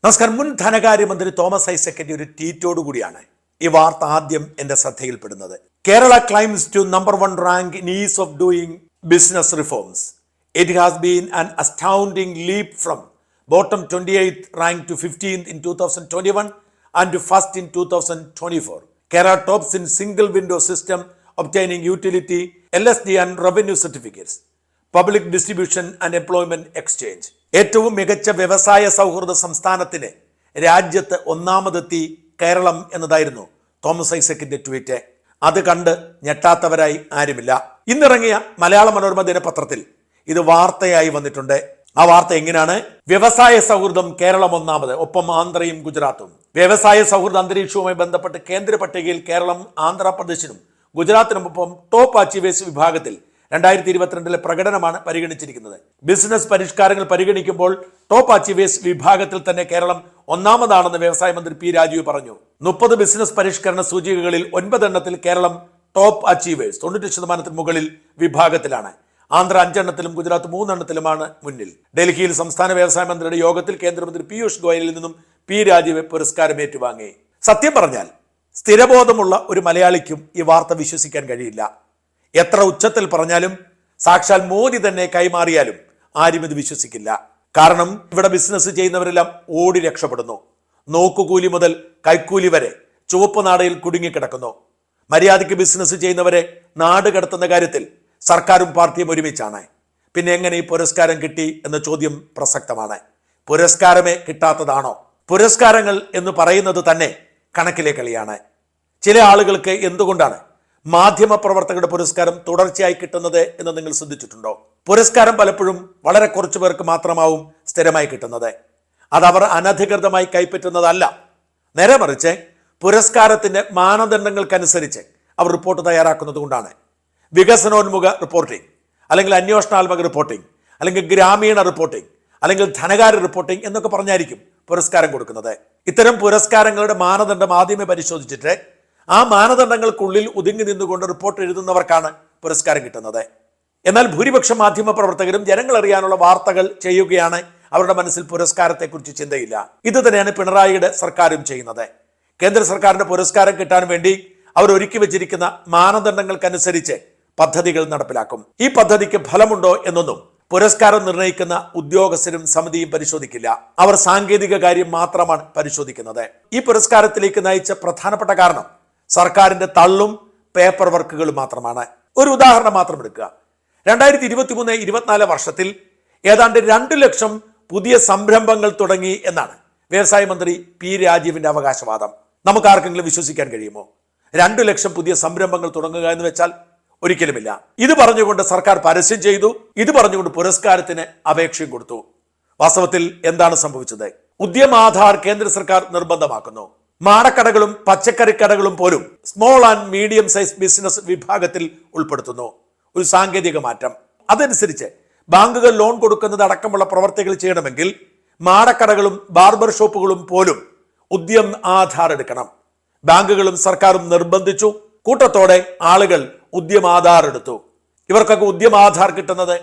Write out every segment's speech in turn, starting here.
നമസ്കാരം. മുൻ ധനകാര്യമന്ത്രി തോമസ് ഐസക്കിന്റെ ഒരു ട്വീറ്റോടുകൂടിയാണ് ഈ വാർത്ത ആദ്യം എന്റെ ശ്രദ്ധയിൽപ്പെടുന്നത്. Kerala claims to number 1 rank in ease of doing business reforms. It has been an astounding leap from bottom 28th rank to 15th in 2021 and to first in 2024. Kerala tops in single window system obtaining utility, LSD and revenue certificates, public distribution and employment exchange. ഏറ്റവും മികച്ച വ്യവസായ സൗഹൃദ സംസ്ഥാനത്തിന് രാജ്യത്ത് ഒന്നാമതെത്തി കേരളം എന്നതായിരുന്നു Thomas ഐസക്കിന്റെ tweet. അത് കണ്ട് ഞെട്ടാത്തവരായി ആരുമില്ല. ഇന്നിറങ്ങിയ മലയാള മനോരമ ദിനപത്രത്തിൽ ഇത് വാർത്തയായി വന്നിട്ടുണ്ട്. ആ വാർത്ത എങ്ങനെയാണ്? വ്യവസായ സൗഹൃദം കേരളം ഒന്നാമത്, ഒപ്പം ആന്ധ്രയും ഗുജറാത്തും. വ്യവസായ സൗഹൃദ അന്തരീക്ഷവുമായി ബന്ധപ്പെട്ട് കേന്ദ്ര പട്ടികയിൽ കേരളം ആന്ധ്രാപ്രദേശിനും ഗുജറാത്തിനുമൊപ്പം ടോപ്പ് അച്ചീവേഴ്സ് വിഭാഗത്തിൽ 2022 പ്രകടനമാണ് പരിഗണിച്ചിരിക്കുന്നത്. ബിസിനസ് പരിഷ്കാരങ്ങൾ പരിഗണിക്കുമ്പോൾ ടോപ്പ് അച്ചീവേഴ്സ് വിഭാഗത്തിൽ തന്നെ കേരളം ഒന്നാമതാണെന്ന് വ്യവസായ മന്ത്രി പി രാജീവ് പറഞ്ഞു. 30 ബിസിനസ് പരിഷ്കരണ സൂചികകളിൽ 9 എണ്ണത്തിൽ കേരളം ടോപ്പ് അച്ചീവേഴ്സ് 98% മുകളിൽ വിഭാഗത്തിലാണ്. ആന്ധ്ര 5 എണ്ണത്തിലും ഗുജറാത്ത് 3 എണ്ണത്തിലുമാണ് മുന്നിൽ. ഡൽഹിയിൽ സംസ്ഥാന വ്യവസായ മന്ത്രിയുടെ യോഗത്തിൽ കേന്ദ്രമന്ത്രി പീയൂഷ് ഗോയലിൽ നിന്നും പി രാജീവ് പുരസ്കാരം ഏറ്റുവാങ്ങി. സത്യം പറഞ്ഞാൽ സ്ഥിരബോധമുള്ള ഒരു മലയാളിക്കും ഈ വാർത്ത വിശ്വസിക്കാൻ കഴിയില്ല. എത്ര ഉച്ചത്തിൽ പറഞ്ഞാലും, സാക്ഷാൽ മോദി തന്നെ കൈമാറിയാലും ആരും ഇത് വിശ്വസിക്കില്ല. കാരണം ഇവിടെ ബിസിനസ് ചെയ്യുന്നവരെല്ലാം ഓടി രക്ഷപ്പെടുന്നു. നോക്കുകൂലി മുതൽ കൈക്കൂലി വരെ ചുവപ്പ് നാടയിൽ കുടുങ്ങിക്കിടക്കുന്നു. മര്യാദയ്ക്ക് ബിസിനസ് ചെയ്യുന്നവരെ നാട് കടത്തുന്ന കാര്യത്തിൽ സർക്കാരും പാർട്ടിയും ഒരുമിച്ചാണ്. പിന്നെ എങ്ങനെ ഈ പുരസ്കാരം കിട്ടി എന്ന ചോദ്യം പ്രസക്തമാണ്. പുരസ്കാരമേ കിട്ടാത്തതാണോ? പുരസ്കാരങ്ങൾ എന്ന് പറയുന്നത് തന്നെ കണക്കിലെ കളിയാണ്. ചില ആളുകൾക്ക് എന്തുകൊണ്ടാണ് മാധ്യമ പ്രവർത്തകരുടെ പുരസ്കാരം തുടർച്ചയായി കിട്ടുന്നത് എന്ന് നിങ്ങൾ ശ്രദ്ധിച്ചിട്ടുണ്ടോ? പുരസ്കാരം പലപ്പോഴും വളരെ കുറച്ചു പേർക്ക് മാത്രമാവും സ്ഥിരമായി കിട്ടുന്നത്. അതവർ അനധികൃതമായി കൈപ്പറ്റുന്നതല്ല. നേരെ മറിച്ച് പുരസ്കാരത്തിന്റെ മാനദണ്ഡങ്ങൾക്കനുസരിച്ച് അവർ റിപ്പോർട്ട് തയ്യാറാക്കുന്നത് കൊണ്ടാണ്. വികസനോന്മുഖ റിപ്പോർട്ടിംഗ്, അല്ലെങ്കിൽ അന്വേഷണാത്മക റിപ്പോർട്ടിംഗ്, അല്ലെങ്കിൽ ഗ്രാമീണ റിപ്പോർട്ടിംഗ്, അല്ലെങ്കിൽ ധനകാര്യ റിപ്പോർട്ടിംഗ് എന്നൊക്കെ പറഞ്ഞായിരിക്കും പുരസ്കാരം കൊടുക്കുന്നത്. ഇത്തരം പുരസ്കാരങ്ങളുടെ മാനദണ്ഡം ആദ്യമേ പരിശോധിച്ചിട്ട് ആ മാനദണ്ഡങ്ങൾക്കുള്ളിൽ ഒതുങ്ങി നിന്നുകൊണ്ട് റിപ്പോർട്ട് എഴുതുന്നവർക്കാണ് പുരസ്കാരം കിട്ടുന്നത്. എന്നാൽ ഭൂരിപക്ഷം മാധ്യമ പ്രവർത്തകരും ജനങ്ങൾ അറിയാനുള്ള വാർത്തകൾ ചെയ്യുകയാണ്. അവരുടെ മനസ്സിൽ പുരസ്കാരത്തെക്കുറിച്ച് ചിന്തയില്ല. ഇത് തന്നെയാണ് പിണറായിയുടെ സർക്കാരും ചെയ്യുന്നത്. കേന്ദ്ര സർക്കാരിന്റെ പുരസ്കാരം കിട്ടാൻ വേണ്ടി അവർ ഒരുക്കി വെച്ചിരിക്കുന്ന മാനദണ്ഡങ്ങൾക്കനുസരിച്ച് പദ്ധതികൾ നടപ്പിലാക്കും. ഈ പദ്ധതിക്ക് ഫലമുണ്ടോ എന്നൊന്നും പുരസ്കാരം നിർണ്ണയിക്കുന്ന ഉദ്യോഗസ്ഥരും സമിതിയും പരിശോധിക്കില്ല. അവർ സാങ്കേതിക കാര്യം മാത്രമാണ് പരിശോധിക്കുന്നത്. ഈ പുരസ്കാരത്തിലേക്ക് നയിച്ച പ്രധാനപ്പെട്ട കാരണം സർക്കാരിന്റെ തള്ളും പേപ്പർ വർക്കുകളും മാത്രമാണ്. ഒരു ഉദാഹരണം മാത്രം എടുക്കുക. 2023-24 വർഷത്തിൽ ഏതാണ്ട് 2 ലക്ഷം പുതിയ സംരംഭങ്ങൾ തുടങ്ങി എന്നാണ് വ്യവസായ മന്ത്രി പി രാജീവിന്റെ അവകാശവാദം. നമുക്ക് ആർക്കെങ്കിലും വിശ്വസിക്കാൻ കഴിയുമോ? 2 ലക്ഷം പുതിയ സംരംഭങ്ങൾ തുടങ്ങുക എന്ന് വെച്ചാൽ ഒരിക്കലുമില്ല. ഇത് പറഞ്ഞുകൊണ്ട് സർക്കാർ പരസ്യം ചെയ്തു. ഇത് പറഞ്ഞുകൊണ്ട് പുരസ്കാരത്തിന് അപേക്ഷയും കൊടുത്തു. വാസ്തവത്തിൽ എന്താണ് സംഭവിച്ചത്? ഉദ്യമാധാർ കേന്ദ്ര സർക്കാർ നിർബന്ധമാക്കുന്നു. മാടക്കടകളും പച്ചക്കറിക്കടകളും പോലും small and medium size business വിഭാഗത്തിൽ ഉൾപ്പെടുത്തുന്നു. ഒരു സാങ്കേതിക മാറ്റം. അതനുസരിച്ച് ബാങ്കുകൾ ലോൺ കൊടുക്കുന്നത് അടക്കമുള്ള പ്രവർത്തികൾ ചെയ്യണമെങ്കിൽ മാടക്കടകളും ബാർബർ ഷോപ്പുകളും പോലും ഉദ്യം ആധാർ എടുക്കണം. ബാങ്കുകളും സർക്കാരും നിർബന്ധിച്ചു. കൂട്ടത്തോടെ ആളുകൾ ഉദ്യമാധാർ എടുത്തു. ഇവർക്കൊക്കെ ഉദ്യമാധാർ കിട്ടുന്നത്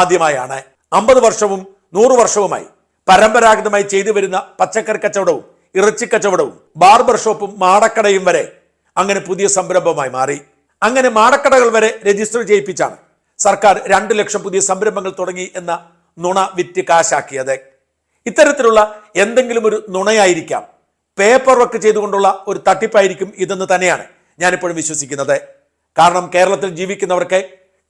ആദ്യമായാണ്. 50 വർഷവും 100 വർഷവുമായി പരമ്പരാഗതമായി ചെയ്തു വരുന്ന പച്ചക്കറി കച്ചവടവും ഇറച്ചി കച്ചവടവും ബാർബർ ഷോപ്പും മാടക്കടയും വരെ അങ്ങനെ പുതിയ സംരംഭമായി മാറി. അങ്ങനെ മാടക്കടകൾ വരെ രജിസ്റ്റർ ചെയ്യിപ്പിച്ചാണ് സർക്കാർ 2 ലക്ഷം പുതിയ സംരംഭങ്ങൾ തുടങ്ങി എന്ന നുണ വിറ്റ് കാശാക്കിയത്. ഇത്തരത്തിലുള്ള എന്തെങ്കിലും ഒരു നുണയായിരിക്കാം, പേപ്പർ വർക്ക് ചെയ്തുകൊണ്ടുള്ള ഒരു തട്ടിപ്പായിരിക്കും ഇതെന്ന് തന്നെയാണ് ഞാനിപ്പോഴും വിശ്വസിക്കുന്നത്. കാരണം കേരളത്തിൽ ജീവിക്കുന്നവർക്ക്,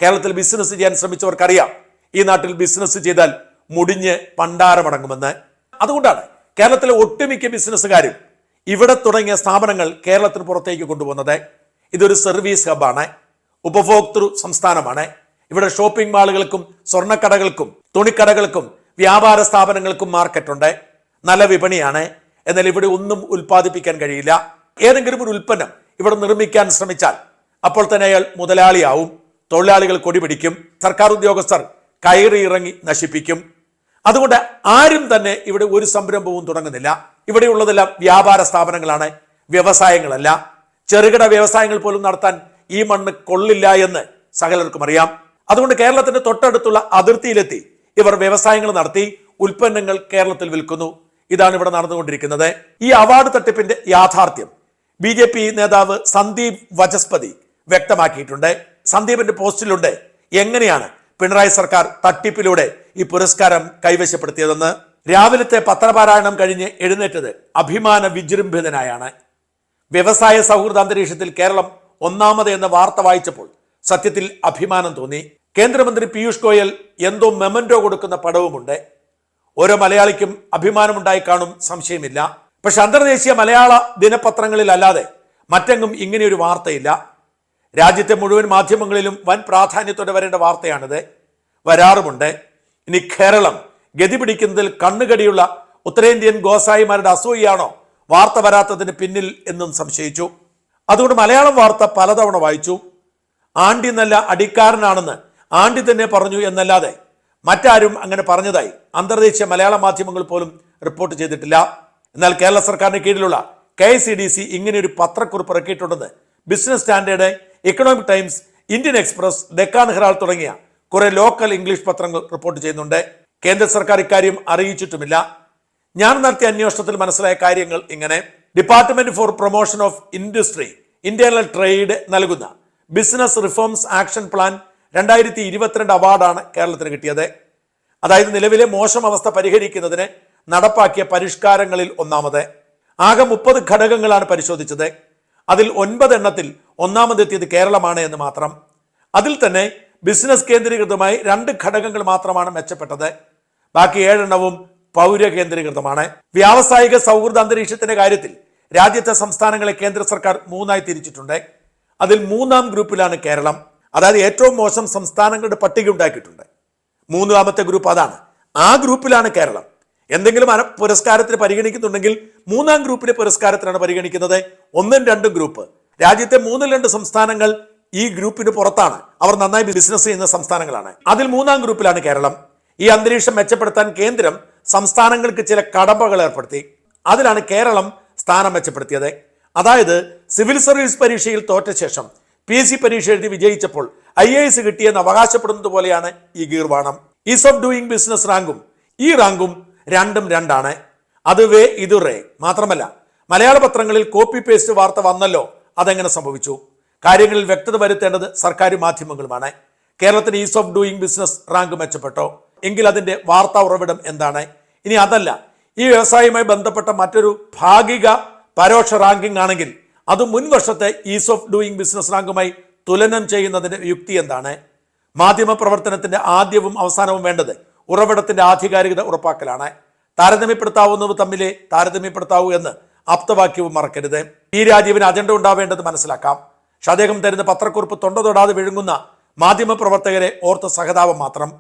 കേരളത്തിൽ ബിസിനസ് ചെയ്യാൻ ശ്രമിച്ചവർക്കറിയാം ഈ നാട്ടിൽ ബിസിനസ് ചെയ്താൽ മുടിഞ്ഞ് പണ്ടാരമടങ്ങുമെന്ന്. അതുകൊണ്ടാണ് കേരളത്തിലെ ഒട്ടുമിക്ക ബിസിനസ്സുകാരും ഇവിടെ തുടങ്ങിയ സ്ഥാപനങ്ങൾ കേരളത്തിന് പുറത്തേക്ക് കൊണ്ടുപോകുന്നത്. ഇതൊരു സർവീസ് ഹബ്ബാണ്, ഉപഭോക്തൃ സംസ്ഥാനമാണ്. ഇവിടെ ഷോപ്പിംഗ് മാളുകൾക്കും സ്വർണ്ണക്കടകൾക്കും തുണിക്കടകൾക്കും വ്യാപാര സ്ഥാപനങ്ങൾക്കും മാർക്കറ്റുണ്ട്. നല്ല വിപണിയാണ്. എന്നാൽ ഇവിടെ ഒന്നും ഉൽപ്പാദിപ്പിക്കാൻ കഴിയില്ല. ഏതെങ്കിലും ഒരു ഉൽപ്പന്നം ഇവിടെ നിർമ്മിക്കാൻ ശ്രമിച്ചാൽ അപ്പോൾ തന്നെ അയാൾ മുതലാളിയാവും. തൊഴിലാളികൾ കൊടിപിടിക്കും. സർക്കാർ ഉദ്യോഗസ്ഥർ കയറി ഇറങ്ങി നശിപ്പിക്കും. അതുകൊണ്ട് ആരും തന്നെ ഇവിടെ ഒരു സംരംഭവും തുടങ്ങുന്നില്ല. ഇവിടെയുള്ളതെല്ലാം വ്യാപാര സ്ഥാപനങ്ങളാണ്, വ്യവസായങ്ങളല്ല. ചെറുകിട വ്യവസായങ്ങൾ പോലും നടത്താൻ ഈ മണ്ണ് കൊള്ളില്ല എന്ന് സകലർക്കും അറിയാം. അതുകൊണ്ട് കേരളത്തിന്റെ തൊട്ടടുത്തുള്ള അതിർത്തിയിലെത്തി ഇവർ വ്യവസായങ്ങൾ നടത്തി ഉൽപ്പന്നങ്ങൾ കേരളത്തിൽ വിൽക്കുന്നു. ഇതാണ് ഇവിടെ നടന്നുകൊണ്ടിരിക്കുന്നത്. ഈ അവാർഡ് തട്ടിപ്പിന്റെ യാഥാർത്ഥ്യം BJP നേതാവ് സന്ദീപ് വചസ്പതി വ്യക്തമാക്കിയിട്ടുണ്ട്. സന്ദീപിന്റെ പോസ്റ്റിലുണ്ട് എങ്ങനെയാണ് പിണറായി സർക്കാർ തട്ടിപ്പിലൂടെ ഈ പുരസ്കാരം കൈവശപ്പെടുത്തിയതെന്ന്. രാവിലത്തെ പത്രപാരായണം കഴിഞ്ഞ് എഴുന്നേറ്റത് അഭിമാന വിജൃംഭിതനായാണ്. വ്യവസായ സൗഹൃദ അന്തരീക്ഷത്തിൽ കേരളം ഒന്നാമത് എന്ന വാർത്ത വായിച്ചപ്പോൾ സത്യത്തിൽ അഭിമാനം തോന്നി. കേന്ദ്രമന്ത്രി പീയൂഷ് ഗോയൽ എന്തോ മെമന്റോ കൊടുക്കുന്ന പടവുമുണ്ട്. ഓരോ മലയാളിക്കും അഭിമാനമുണ്ടായി കാണും, സംശയമില്ല. പക്ഷെ അന്തർദേശീയ മലയാള ദിനപത്രങ്ങളിൽ അല്ലാതെ മറ്റെങ്ങും ഇങ്ങനെയൊരു വാർത്തയില്ല. രാജ്യത്തെ മുഴുവൻ മാധ്യമങ്ങളിലും വൻ പ്രാധാന്യത്തോടെ വരേണ്ട വാർത്തയാണിത്. വരാറുമുണ്ട്. ഇനി കേരളം ഗതി പിടിക്കുന്നതിൽ കണ്ണുകടിയുള്ള ഉത്തരേന്ത്യൻ ഗോസായിമാരുടെ അസൂയാണോ വാർത്ത വരാത്തതിന് പിന്നിൽ എന്നും സംശയിച്ചു. അതുകൊണ്ട് മലയാളം വാർത്ത പലതവണ വായിച്ചു. ആണ്ടി നല്ല അടിക്കാരനാണെന്ന് ആണ്ടി തന്നെ പറഞ്ഞു എന്നല്ലാതെ മറ്റാരും അങ്ങനെ പറഞ്ഞതായി അന്തർദേശീയ മലയാള മാധ്യമങ്ങൾ പോലും റിപ്പോർട്ട് ചെയ്തിട്ടില്ല. എന്നാൽ കേരള സർക്കാരിന് കീഴിലുള്ള KICDC ഇങ്ങനെയൊരു പത്രക്കുറിപ്പ് ഇറക്കിയിട്ടുണ്ടെന്ന് Business Standard, Economic Times, Indian Express, Deccan Herald തുടങ്ങിയ കുറെ ലോക്കൽ ഇംഗ്ലീഷ് പത്രങ്ങൾ റിപ്പോർട്ട് ചെയ്യുന്നുണ്ട്. കേന്ദ്ര സർക്കാർ ഇക്കാര്യം അറിയിച്ചിട്ടുമില്ല. ഞാൻ നടത്തിയ അന്വേഷണത്തിൽ മനസ്സിലായ കാര്യങ്ങൾ ഇങ്ങനെ. Department four promotion of industry internal trade നൽകുന്ന ബിസിനസ് റിഫോംസ് ആക്ഷൻ പ്ലാൻ 2022 അവാർഡാണ് കേരളത്തിന് കിട്ടിയത്. അതായത് നിലവിലെ മോശം അവസ്ഥ പരിഹരിക്കുന്നതിന് നടപ്പാക്കിയ പരിഷ്കാരങ്ങളിൽ ഒന്നാമത്. ആകെ 30 ഘടകങ്ങളാണ് പരിശോധിച്ചത്. അതിൽ 9 എണ്ണത്തിൽ ഒന്നാമതെത്തിയത് കേരളമാണ് എന്ന് മാത്രം. അതിൽ തന്നെ ബിസിനസ് കേന്ദ്രീകൃതമായി 2 ഘടകങ്ങൾ മാത്രമാണ് മെച്ചപ്പെട്ടത്. ബാക്കി 7 എണ്ണവും പൗര കേന്ദ്രീകൃതമാണ്. വ്യാവസായിക സൗഹൃദ അന്തരീക്ഷത്തിന്റെ കാര്യത്തിൽ രാജ്യത്തെ സംസ്ഥാനങ്ങളെ കേന്ദ്ര സർക്കാർ 3ആയി തിരിച്ചിട്ടുണ്ട്. അതിൽ 3ആം ഗ്രൂപ്പിലാണ് കേരളം. അതായത് ഏറ്റവും മോശം സംസ്ഥാനങ്ങളുടെ പട്ടിക ഉണ്ടാക്കിയിട്ടുണ്ട്. 3ാമത്തെ ഗ്രൂപ്പ് അതാണ്. ആ ഗ്രൂപ്പിലാണ് കേരളം. എന്തെങ്കിലും പുരസ്കാരത്തിന് പരിഗണിക്കുന്നുണ്ടെങ്കിൽ 3ആം ഗ്രൂപ്പിലെ പുരസ്കാരത്തിനാണ് പരിഗണിക്കുന്നത്. 1ഉം 2ഉം ഗ്രൂപ്പ്. രാജ്യത്തെ 3-2 സംസ്ഥാനങ്ങൾ ഈ ഗ്രൂപ്പിന് പുറത്താണ്. അവർ നന്നായി ബിസിനസ് ചെയ്യുന്ന സംസ്ഥാനങ്ങളാണ്. അതിൽ 3ആം ഗ്രൂപ്പിലാണ് കേരളം. ഈ അന്തരീക്ഷം മെച്ചപ്പെടുത്താൻ കേന്ദ്രം സംസ്ഥാനങ്ങൾക്ക് ചില കടമ്പകൾ ഏർപ്പെടുത്തി. അതിലാണ് കേരളം സ്ഥാനം മെച്ചപ്പെടുത്തിയത്. അതായത് സിവിൽ സർവീസ് പരീക്ഷയിൽ തോറ്റ ശേഷം PSC പരീക്ഷ എഴുതി വിജയിച്ചപ്പോൾ IAS കിട്ടിയെന്ന് അവകാശപ്പെടുന്നത് പോലെയാണ് ഈ ഗീർവാണം. ഈസ് ഓഫ് ഡൂയിങ് ബിസിനസ് റാങ്കും ഈ റാങ്കും 2ഉം 2ആണ്. അത് വേ ഇത് റേ. മാത്രമല്ല മലയാള പത്രങ്ങളിൽ കോപ്പി പേസ്റ്റ് വാർത്ത വന്നല്ലോ, അതെങ്ങനെ സംഭവിച്ചു? കാര്യങ്ങളിൽ വ്യക്തത വരുത്തേണ്ടത് സർക്കാർ മാധ്യമങ്ങളുമാണ്. കേരളത്തിന് ease of doing business rank മെച്ചപ്പെട്ടോ എങ്കിൽ അതിന്റെ വാർത്താ ഉറവിടം എന്താണ്? ഇനി അതല്ല, ഈ വ്യവസായവുമായി ബന്ധപ്പെട്ട മറ്റൊരു ഭാഗിക പരോക്ഷ റാങ്കിംഗ് ആണെങ്കിൽ അത് മുൻ വർഷത്തെ ഈസ് ഓഫ് ഡൂയിങ് ബിസിനസ് റാങ്കുമായി തുലനം ചെയ്യുന്നതിന്റെ യുക്തി എന്താണ്? മാധ്യമ പ്രവർത്തനത്തിന്റെ ആദ്യവും അവസാനവും വേണ്ടത് ഉറവിടത്തിന്റെ ആധികാരികത ഉറപ്പാക്കലാണ്. താരതമ്യപ്പെടുത്താവുന്നവ തമ്മിലെ താരതമ്യപ്പെടുത്താവൂ എന്ന് ആപ്തവാക്യവും മറക്കരുത്. ഈ രാജീവിന് അജണ്ട ഉണ്ടാവേണ്ടത് മനസ്സിലാക്കാം. പക്ഷെ അദ്ദേഹം തരുന്ന പത്രക്കുറിപ്പ് തൊണ്ട തൊടാതെ വിഴുങ്ങുന്ന മാധ്യമ പ്രവർത്തകരെ ഓർത്ത സഹതാപം മാത്രം.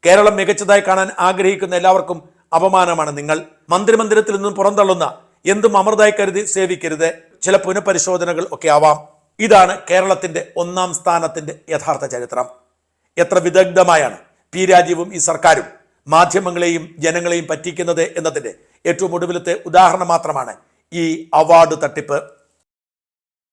കേരളം മികച്ചതായി കാണാൻ ആഗ്രഹിക്കുന്ന എല്ലാവർക്കും അപമാനമാണ് നിങ്ങൾ. മന്ത്രിമന്ദിരത്തിൽ നിന്നും പുറന്തള്ളുന്ന എന്തും അമൃതായി കരുതി സേവിക്കരുത്. ചില പുനഃപരിശോധനകൾ ഒക്കെ ആവാം. ഇതാണ് കേരളത്തിന്റെ 1ആം സ്ഥാനത്തിന്റെ യഥാർത്ഥ ചരിത്രം. എത്ര വിദഗ്ധമായാണ് P രാജീവും ഈ സർക്കാരും മാധ്യമങ്ങളെയും ജനങ്ങളെയും പറ്റിക്കുന്നത് എന്നതിന്റെ ഏറ്റവും ഒടുവിലത്തെ ഉദാഹരണം മാത്രമാണ് ഈ അവാർഡ് തട്ടിപ്പ്.